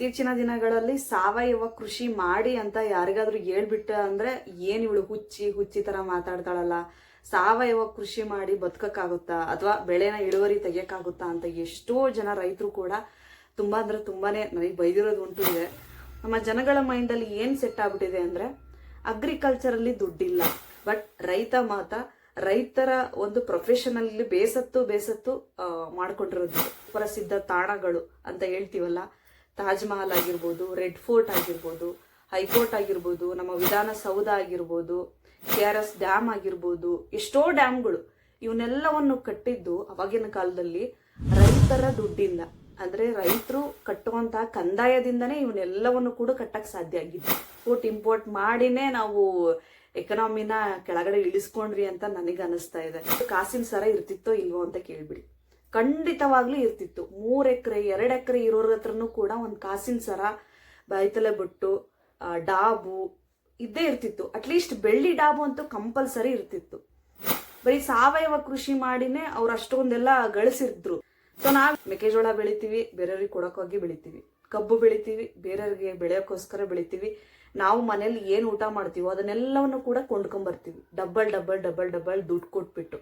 ಇತ್ತೀಚಿನ ದಿನಗಳಲ್ಲಿ ಸಾವಯವ ಕೃಷಿ ಮಾಡಿ ಅಂತ ಯಾರಿಗಾದ್ರೂ ಹೇಳ್ಬಿಟ್ಟ ಅಂದ್ರೆ ಏನ್ ಇವಳು ಹುಚ್ಚಿ ತರ ಮಾತಾಡ್ತಾಳಲ್ಲ, ಸಾವಯವ ಕೃಷಿ ಮಾಡಿ ಬದುಕಕ್ಕಾಗುತ್ತಾ ಅಥವಾ ಬೆಳೆನ ಇಳುವರಿ ತೆಗಿಯಕ್ಕಾಗುತ್ತಾ ಅಂತ ಎಷ್ಟೋ ಜನ ರೈತರು ಕೂಡ ತುಂಬಾ ಅಂದ್ರೆ ತುಂಬಾನೇ ನನಗೆ ಬೈದಿರೋದು ಉಂಟು ಇದೆ. ನಮ್ಮ ಜನಗಳ ಮೈಂಡ್ ಅಲ್ಲಿ ಏನ್ ಸೆಟ್ ಆಗ್ಬಿಟ್ಟಿದೆ ಅಂದ್ರೆ ಅಗ್ರಿಕಲ್ಚರ್ ಅಲ್ಲಿ ದುಡ್ಡಿಲ್ಲ, ಬಟ್ ರೈತರ ಒಂದು ಪ್ರೊಫೆಷನ್ ಅಲ್ಲಿ ಬೇಸತ್ತು ಮಾಡ್ಕೊಂಡಿರೋದು. ಪ್ರಸಿದ್ಧ ತಾಣಗಳು ಅಂತ ಹೇಳ್ತೀವಲ್ಲ, ತಾಜ್ ಮಹಲ್ ಆಗಿರ್ಬೋದು, ರೆಡ್ ಫೋರ್ಟ್ ಆಗಿರ್ಬೋದು, ಹೈಕೋರ್ಟ್ ಆಗಿರ್ಬೋದು, ನಮ್ಮ ವಿಧಾನಸೌಧ ಆಗಿರ್ಬೋದು, KRS ಡ್ಯಾಮ್ ಆಗಿರ್ಬೋದು, ಎಷ್ಟೋ ಡ್ಯಾಮ್ಗಳು, ಇವನ್ನೆಲ್ಲವನ್ನು ಕಟ್ಟಿದ್ದು ಅವಾಗಿನ ಕಾಲದಲ್ಲಿ ರೈತರ ದುಡ್ಡಿಂದ. ಅಂದ್ರೆ ರೈತರು ಕಟ್ಟುವಂತಹ ಕಂದಾಯದಿಂದನೇ ಇವನ್ನೆಲ್ಲವನ್ನು ಕೂಡ ಕಟ್ಟಕ್ ಸಾಧ್ಯ ಆಗಿತ್ತು. ಇಂಪೋರ್ಟ್ ಮಾಡಿನೇ ನಾವು ಎಕನಾಮಿನ ಕೆಳಗಡೆ ಇಳಿಸ್ಕೊಂಡ್ರಿ ಅಂತ ನನಗೆ ಅನಿಸ್ತಾ ಇದೆ. ಕಾಸಿನ ಸರ ಇರ್ತಿತ್ತೋ ಇಲ್ವೋ ಅಂತ ಕೇಳ್ಬಿಡಿ, ಖಂಡಿತವಾಗ್ಲೂ ಇರ್ತಿತ್ತು. 3 ಎಕರೆ 2 ಎಕರೆ ಇರೋರ ಹತ್ರನೂ ಕೂಡ ಒಂದು ಕಾಸಿನ ಸರ, ಬಾಯ್ತಲೆ ಬೊಟ್ಟು, ಡಾಬು ಇದ್ದೇ ಇರ್ತಿತ್ತು. ಅಟ್ಲೀಸ್ಟ್ ಬೆಳ್ಳಿ ಡಾಬು ಅಂತೂ ಕಂಪಲ್ಸರಿ ಇರ್ತಿತ್ತು. ಬರೀ ಸಾವಯವ ಕೃಷಿ ಮಾಡಿನೇ ಅವ್ರು ಅಷ್ಟೊಂದೆಲ್ಲ ಗಳಿಸಿದ್ರು. ಸೊ ನಾವ್ ಮೆಕ್ಕೆಜೋಳ ಬೆಳಿತೀವಿ, ಬೇರೆಯವ್ರಿಗೆ ಕೊಡಕ್ಕೋಗಿ ಬೆಳಿತೀವಿ. ಕಬ್ಬು ಬೆಳಿತೀವಿ, ಬೇರೆಯವ್ರಿಗೆ ಬೆಳೆಯೋಕ್ಕೋಸ್ಕರ ಬೆಳಿತೀವಿ. ನಾವು ಮನೇಲಿ ಏನು ಊಟ ಮಾಡ್ತೀವೋ ಅದನ್ನೆಲ್ಲವನ್ನು ಕೂಡ ಕೊಂಡ್ಕೊಂಡ್ ಬರ್ತೀವಿ, ಡಬಲ್ ದುಡ್ಡು ಕೊಟ್ಬಿಟ್ಟು.